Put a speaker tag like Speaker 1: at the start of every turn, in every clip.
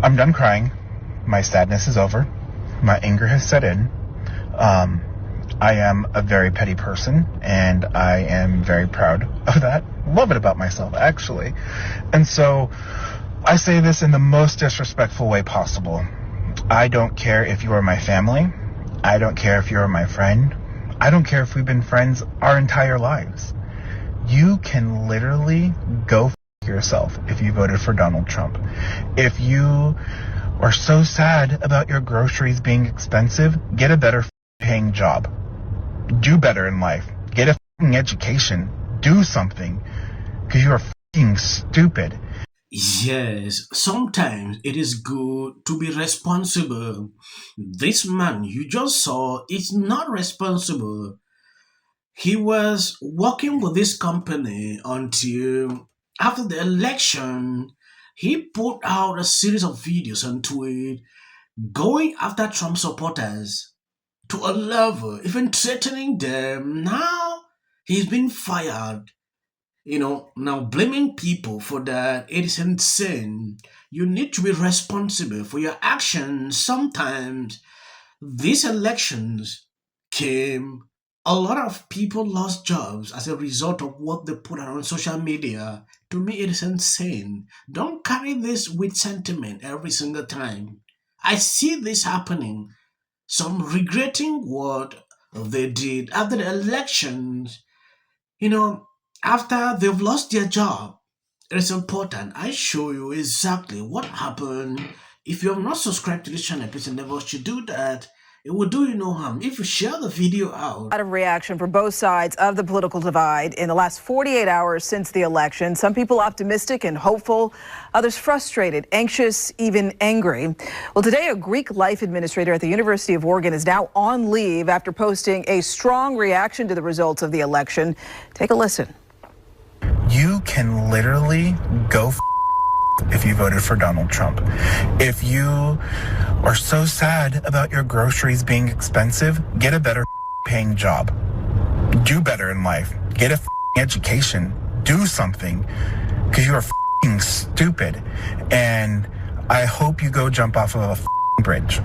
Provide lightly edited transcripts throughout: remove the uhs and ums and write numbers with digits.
Speaker 1: I'm done crying. My sadness is over. My anger has set in. I am a very petty person, and I am very proud of that. Love it about myself, actually. And so I say this in the most disrespectful way possible. I don't care if you are my family. I don't care if you're my friend. I don't care if we've been friends our entire lives. You can literally go f*** yourself if you voted for Donald Trump. If you are so sad about your groceries being expensive, get a better paying job. Do better in life. Get a education. Do something. Because you are stupid.
Speaker 2: Yes, sometimes it is good to be responsible. This man you just saw is not responsible. He was working with this company until after the election. He put out a series of videos and tweet going after Trump supporters to a level, even threatening them. Now he's been fired. Now blaming people for that, it is insane. You need to be responsible for your actions. Sometimes these elections came, a lot of people lost jobs as a result of what they put out on social media. To me, it is insane. Don't carry this with sentiment every single time. I see this happening. Some regretting what they did after the elections. You know, After they've lost their job, it is important I show you exactly what happened. If you have not subscribed to this channel, please endeavor to do that. It will do you no harm if you share the video out.
Speaker 3: A lot of reaction from both sides of the political divide in the last 48 hours since the election. Some people optimistic and hopeful, others frustrated, anxious, even angry. Well, today, a Greek life administrator at the University of Oregon is now on leave after posting a strong reaction to the results of the election. Take a listen.
Speaker 1: You can literally go if you voted for Donald Trump. If you are so sad about your groceries being expensive, get a better paying job. Do better in life. Get a education. Do something. Because you are stupid. And I hope you go jump off of a bridge.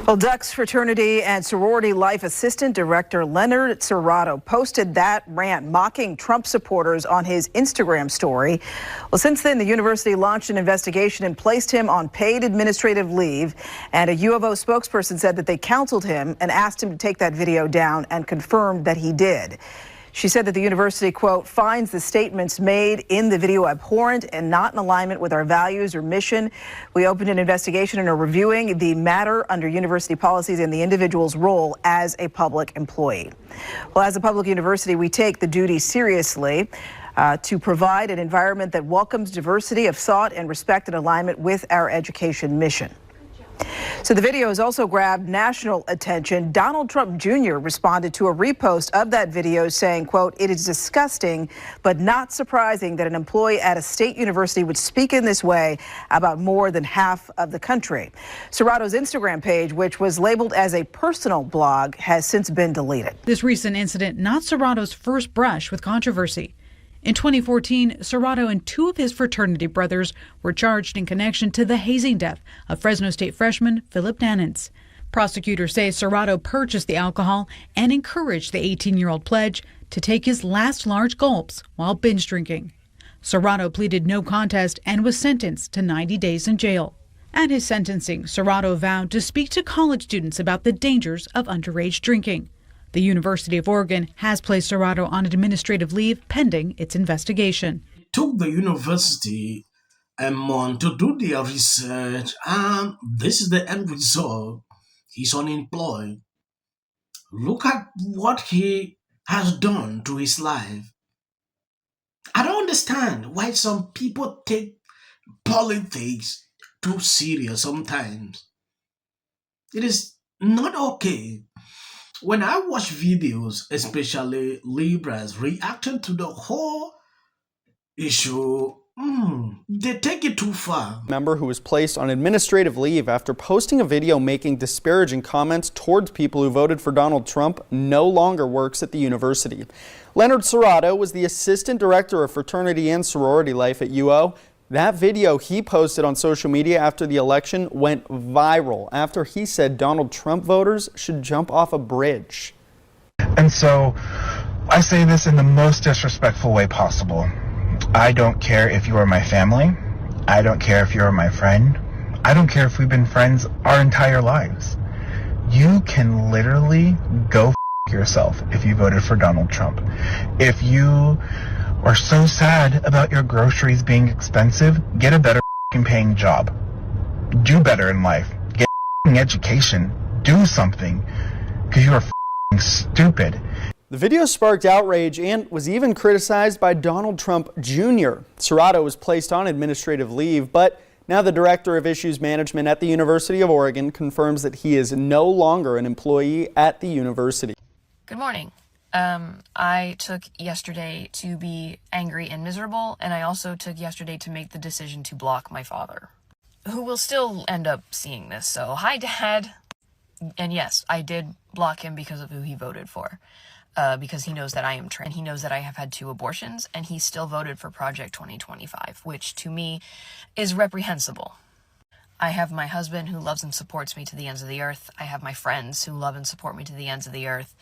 Speaker 3: Well, Ducks Fraternity and Sorority Life Assistant Director Leonard Serrato posted that rant mocking Trump supporters on his Instagram story. Well, since then, the university launched an investigation and placed him on paid administrative leave. And a U of O spokesperson said that they counseled him and asked him to take that video down and confirmed that he did. She said that the university, quote, finds the statements made in the video abhorrent and not in alignment with our values or mission. We opened an investigation and are reviewing the matter under university policies and the individual's role as a public employee. Well, as a public university, we take the duty seriously to provide an environment that welcomes diversity of thought and respect in alignment with our education mission. So the video has also grabbed national attention. Donald Trump Jr. responded to a repost of that video saying, quote, it is disgusting, but not surprising that an employee at a state university would speak in this way about more than half of the country. Serrato's Instagram page, which was labeled as a personal blog, has since been deleted.
Speaker 4: This recent incident, not Serrato's first brush with controversy. In 2014, Serrato and two of his fraternity brothers were charged in connection to the hazing death of Fresno State freshman Philip Danitz. Prosecutors say Serrato purchased the alcohol and encouraged the 18-year-old pledge to take his last large gulps while binge drinking. Serrato pleaded no contest and was sentenced to 90 days in jail. At his sentencing, Serrato vowed to speak to college students about the dangers of underage drinking. The University of Oregon has placed Serrato on administrative leave pending its investigation.
Speaker 2: It took the university a month to do their research, and this is the end result. He's unemployed. Look at what he has done to his life. I don't understand why some people take politics too serious sometimes. It is not okay. When I watch videos, especially Libras reacting to the whole issue, they take it too far.
Speaker 5: Member who was placed on administrative leave after posting a video making disparaging comments towards people who voted for Donald Trump no longer works at the university. Leonard Serrato was the assistant director of fraternity and sorority life at UO. That video he posted on social media after the election went viral after he said Donald Trump voters should jump off a bridge.
Speaker 1: And so I say this in the most disrespectful way possible. I don't care if you are my family. I don't care if you're my friend. I don't care if we've been friends our entire lives. You can literally go f*** yourself if you voted for Donald Trump. If you are so sad about your groceries being expensive, get a better f***ing paying job. Do better in life. Get a f***ing education. Do something. Because you are f***ing stupid.
Speaker 5: The video sparked outrage and was even criticized by Donald Trump Jr. Serrato was placed on administrative leave, but now the director of issues management at the University of Oregon confirms that he is no longer an employee at the university.
Speaker 6: Good morning. I took yesterday to be angry and miserable, and I also took yesterday to make the decision to block my father, who will still end up seeing this. So, hi, Dad. And yes, I did block him because of who he voted for. Because he knows that I am trans, and he knows that I have had 2 abortions, and he still voted for Project 2025, which to me is reprehensible. I have my husband who loves and supports me to the ends of the earth. I have my friends who love and support me to the ends of the earth.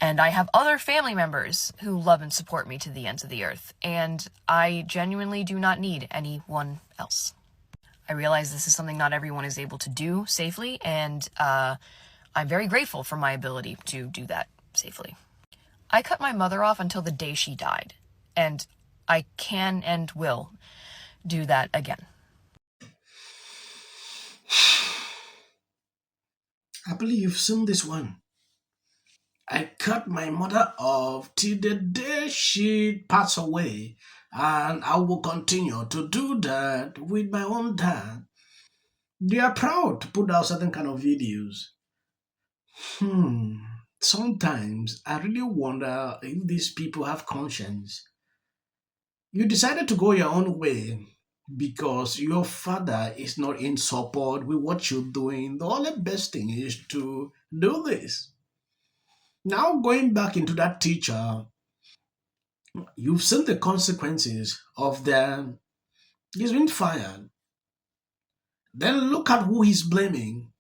Speaker 6: And I have other family members who love and support me to the ends of the earth. And I genuinely do not need anyone else. I realize this is something not everyone is able to do safely, and I'm very grateful for my ability to do that safely. I cut my mother off until the day she died, and I can and will do that again.
Speaker 2: I believe you've seen this one. I cut my mother off till the day she passed away, and I will continue to do that with my own dad. They are proud to put out certain kind of videos. Sometimes I really wonder if these people have conscience. You decided to go your own way because your father is not in support with what you're doing. The only best thing is to do this. Now, going back into that teacher, you've seen the consequences of them. He's been fired. Then look at who he's blaming.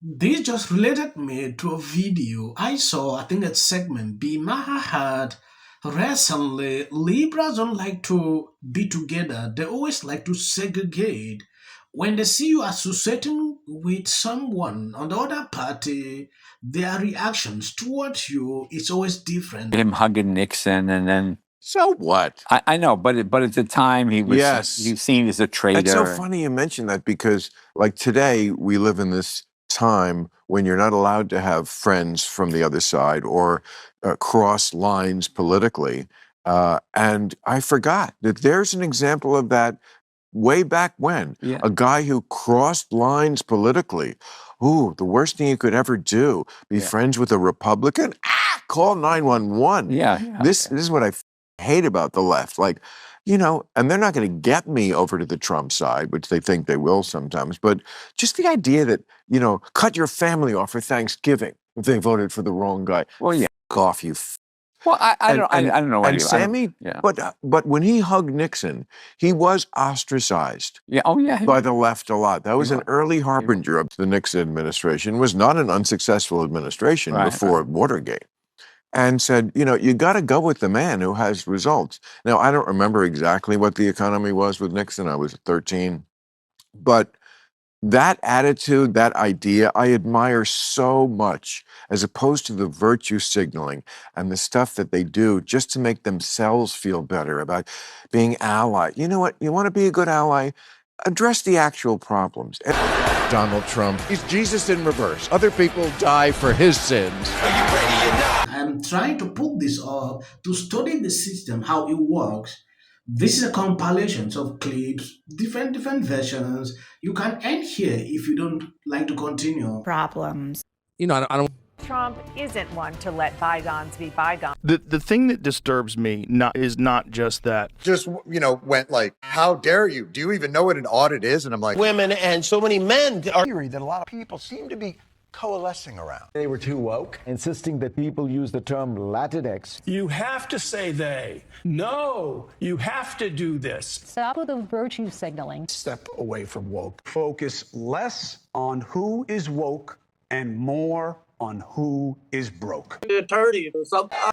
Speaker 2: This just related me to a video I saw, I think that segment B. Maher had recently. Liberals don't like to be together. They always like to segregate. When they see you associating with someone on the other party, their reactions towards you is always different.
Speaker 7: Him hugging Nixon, and then
Speaker 8: So what?
Speaker 7: I know, but at the time he was
Speaker 8: Yes.
Speaker 7: he was seen as a traitor.
Speaker 8: It's so funny you mention that because, like, today we live in this time when you're not allowed to have friends from the other side or cross lines politically. And I forgot that there's an example of that way back when.
Speaker 7: Yeah.
Speaker 8: A guy who crossed lines politically. Ooh, the worst thing you could ever do, be friends with a Republican? Call 911.
Speaker 7: Yeah.
Speaker 8: This is what I hate about the left. Like, you know, and they're not going to get me over to the Trump side, which they think they will sometimes. But just the idea that, you know, cut your family off for Thanksgiving if they voted for the wrong guy.
Speaker 7: Well, yeah.
Speaker 8: F off, you.
Speaker 7: Well, I don't know.
Speaker 8: And Sammy, but when he hugged Nixon, he was ostracized.
Speaker 7: Yeah. Oh, yeah.
Speaker 8: By the left a lot. That was an early harbinger of the Nixon administration. It was not an unsuccessful administration before Watergate. And said, you know, you got to go with the man who has results. Now, I don't remember exactly what the economy was with Nixon. I was 13. But that attitude, that idea, I admire so much, as opposed to the virtue signaling and the stuff that they do just to make themselves feel better about being ally. You know what? You want to be a good ally? Address the actual problems.
Speaker 9: Donald Trump is Jesus in reverse. Other people die for his sins.
Speaker 2: I'm trying to put this up to study the system, how it works. This is a compilation of clips, different versions. You can end here if you don't like to continue.
Speaker 10: Problems.
Speaker 9: You know, I don't.
Speaker 10: Trump isn't one to let bygones be bygones.
Speaker 11: The thing that disturbs me is not just that.
Speaker 12: Just, you know, went like, how dare you? Do you even know what an audit is? And I'm like,
Speaker 9: Women and so many men are
Speaker 12: theory that a lot of people seem to be
Speaker 9: coalescing around.
Speaker 13: They were too woke, insisting that people use the term Latinx.
Speaker 14: You have to say they. No, you have to do this.
Speaker 15: Stop with the virtue signaling.
Speaker 14: Step away from woke. Focus less on who is woke and more on who is broke.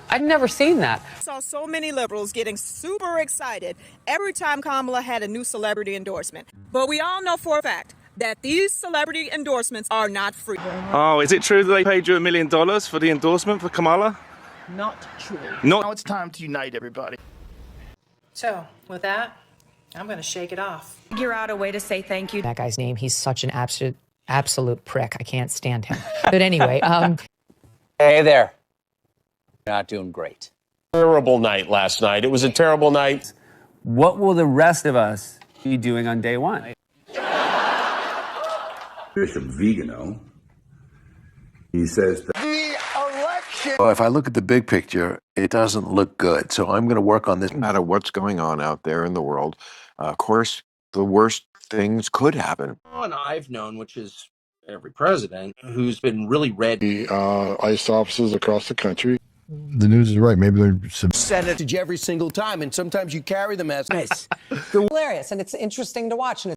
Speaker 16: I've never seen that.
Speaker 17: I saw so many liberals getting super excited every time Kamala had a new celebrity endorsement. But we all know for a fact that these celebrity endorsements are not free.
Speaker 11: Oh, is it true that they paid you $1 million for the endorsement for Kamala?
Speaker 17: Not true.
Speaker 11: Now it's time to unite everybody.
Speaker 18: So, with that, I'm going to shake it off.
Speaker 10: Figure out a way to say thank you.
Speaker 16: That guy's name, he's such an absolute prick. I can't stand him. But anyway,
Speaker 19: Hey there. Not doing great.
Speaker 20: Terrible night last night. It was a terrible night.
Speaker 19: What will the rest of us be doing on day one?
Speaker 21: Bishop Vigano, he says that
Speaker 9: The election.
Speaker 22: Well, if I look at the big picture, it doesn't look good. So I'm going to work on this.
Speaker 8: No matter what's going on out there in the world, of course, the worst things could happen.
Speaker 23: One I've known, which is every president, who's been really red.
Speaker 24: The ICE officers across the country.
Speaker 25: The news is right. Maybe they're
Speaker 9: Send it every single time, and sometimes you carry them as
Speaker 16: hilarious, and it's interesting to watch. And